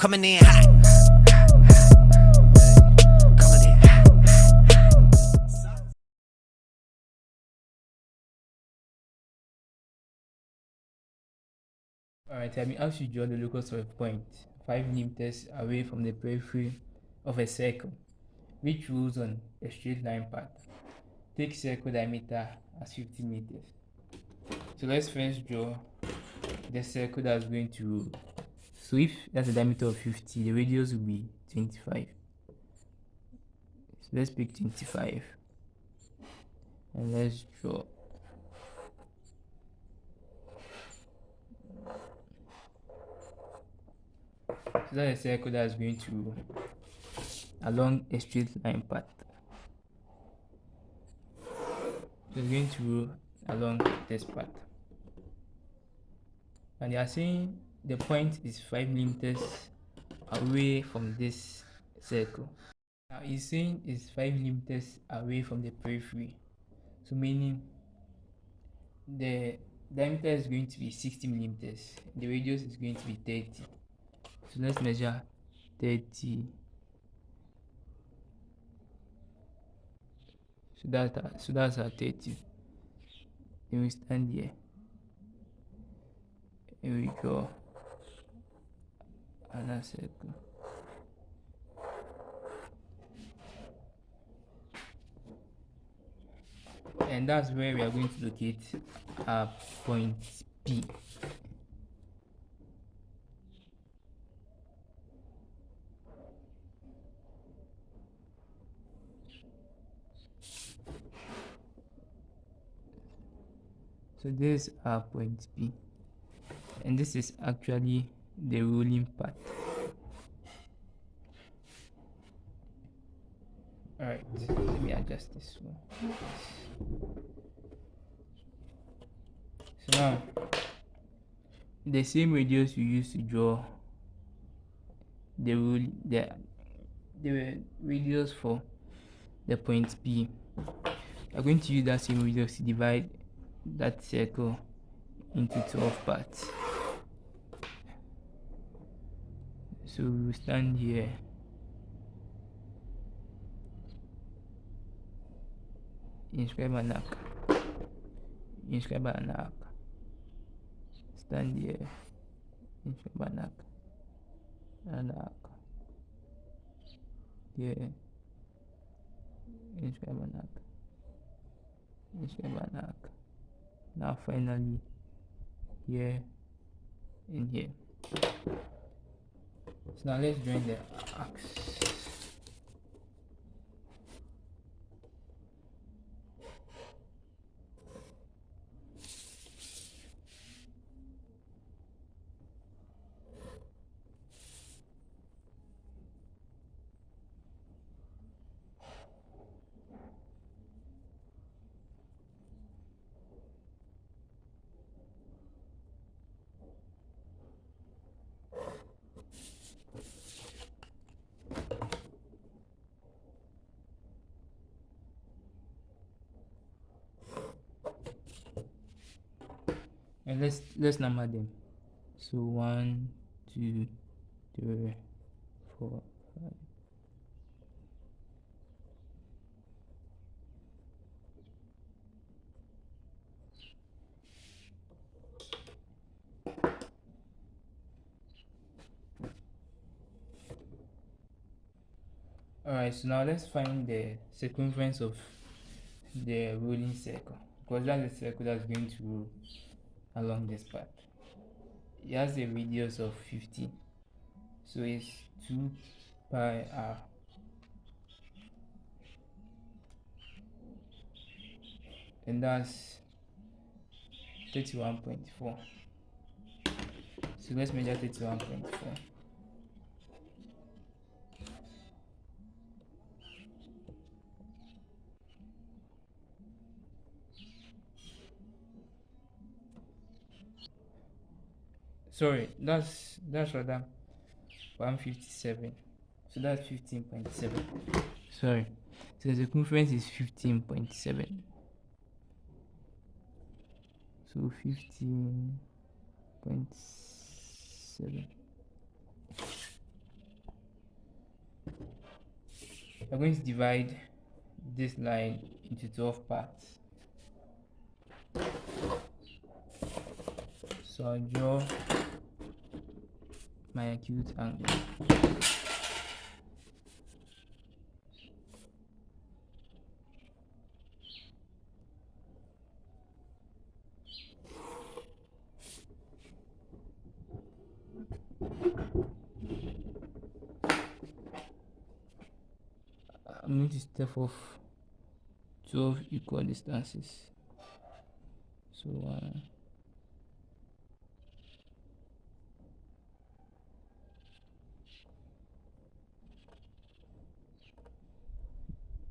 Coming in hot. Coming in hot. Alright, I mean, asked you to draw the locus of a point 5 millimeters away from the periphery of a circle, which rules on a straight line path. Take circle diameter as 50 meters. So let's first draw the circle that's going to rule. So if that's a diameter of 50, the radius will be 25. So let's pick 25 and let's draw. So that's a circle that's going to rule along a straight line path. So it's going to rule along this path. And they are saying the point is 5 millimeters away from this circle. Now it's saying it's 5 millimeters away from the periphery. So meaning the diameter is going to be 60 millimeters. The radius is going to be 30. So let's measure 30. So that's our 30. Then we stand here and we draw another circle. And that's where we are going to locate our point P. So this is our point P, and this is actually the ruling part. Alright, let me adjust this one. So now, the same radius you used to draw the radius for the point P, I'm going to use that same radius to divide that circle into 12 parts. So we will stand here inscribe an arc, stand here, inscribe an arc, here, inscribe an arc, now finally here and here. So now let's join the arcs. And let's number them. So 1, 2, 3, 4, 5. Alright, so now let's find the circumference of the rolling circle, because that's the circle that's going to roll along this path. It has a radius of 50, so it's 2 pi r, and that's 31.4. So let's measure 31.4. Sorry, that's rather 157. So that's 15.7. Sorry. So the circumference is 15.7. So 15.7. We're going to divide this line into 12 parts. So I'll draw my acute angle. I'm going to step off 12 equal distances. So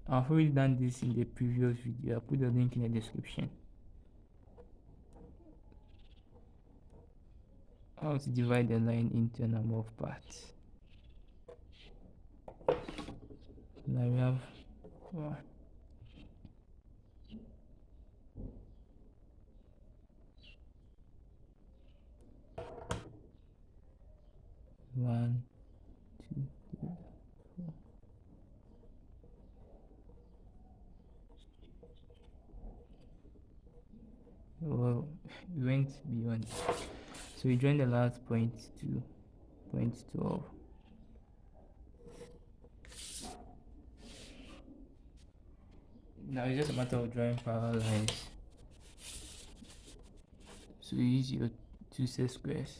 I've already done this in the previous video. I'll put the link in the description. How to divide the line into a number of parts. Now we have one, two, three, four. Well, we went beyond. So we join the last point to point 12. Now it's just a matter of drawing parallel lines. So you use your two set squares.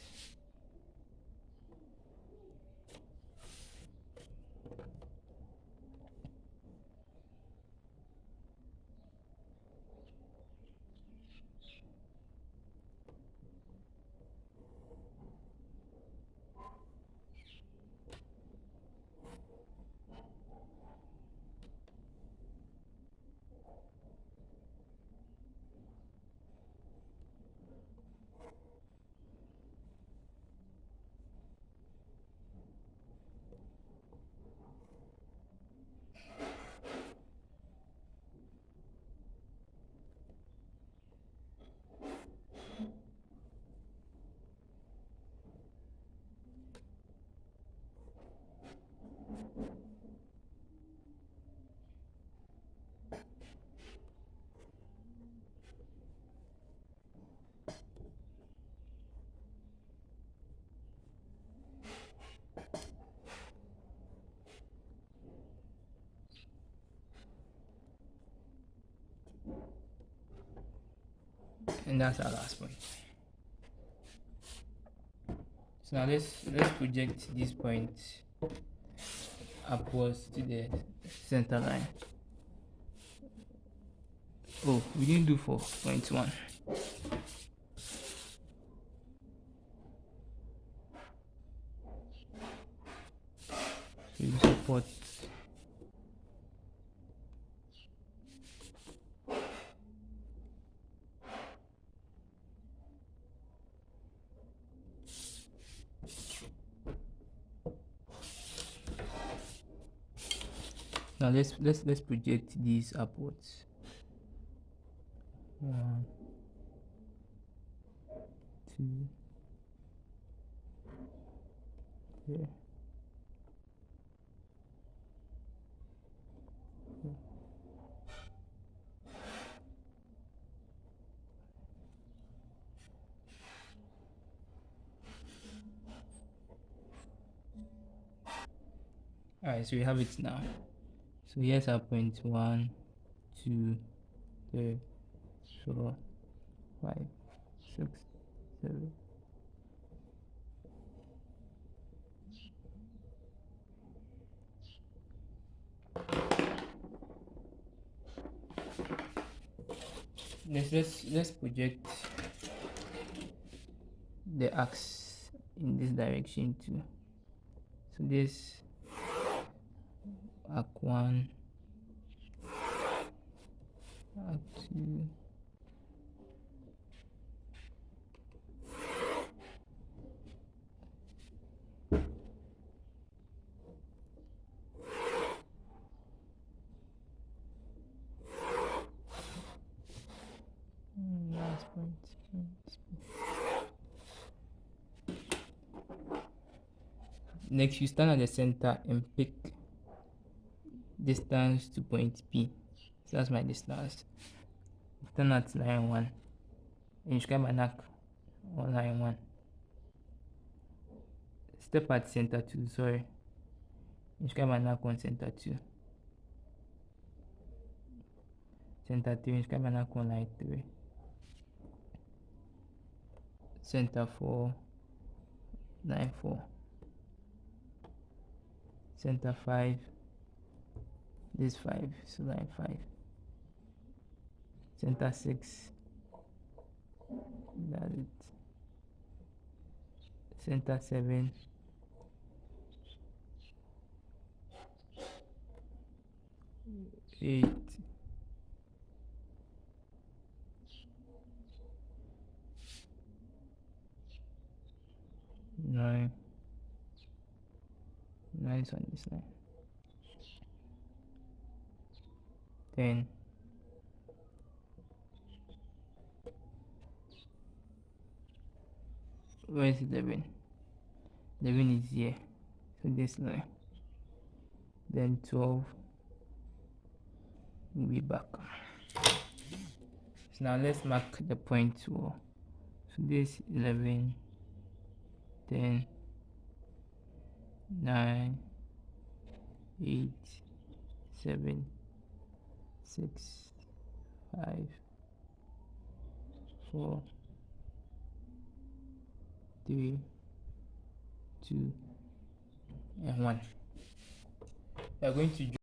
And that's our last point. So now let's project this point upwards to the center line. Oh, we didn't do 4.1. So you support now let's project these upwards. 1, 2, 3, 4. Alright, so we have it now. So here's our point 1, 2, 3, 4, 5, 6, 7. Let's project the axe in this direction too. So this arc 1, arc 2, last point. Next, you stand at the center and pick distance to point P. So that's my distance. Turn at line 1. Inscribe an arc on line 1. Step at center 2, sorry. Inscribe an arc on center 2. Center 3, inscribe an arc on line 3. Center 4, line 4. Center 5, this 5, so line 5. Center 6, that's it. Center 7, 8, 9, nice on this line. 10, where is 11? 11 is here, so this line. Then 12 will be back. So now let's mark the point 2. So this 11, 10, 9, 8, 7, 6, 5, 4, 3, 2, and 1. We are going to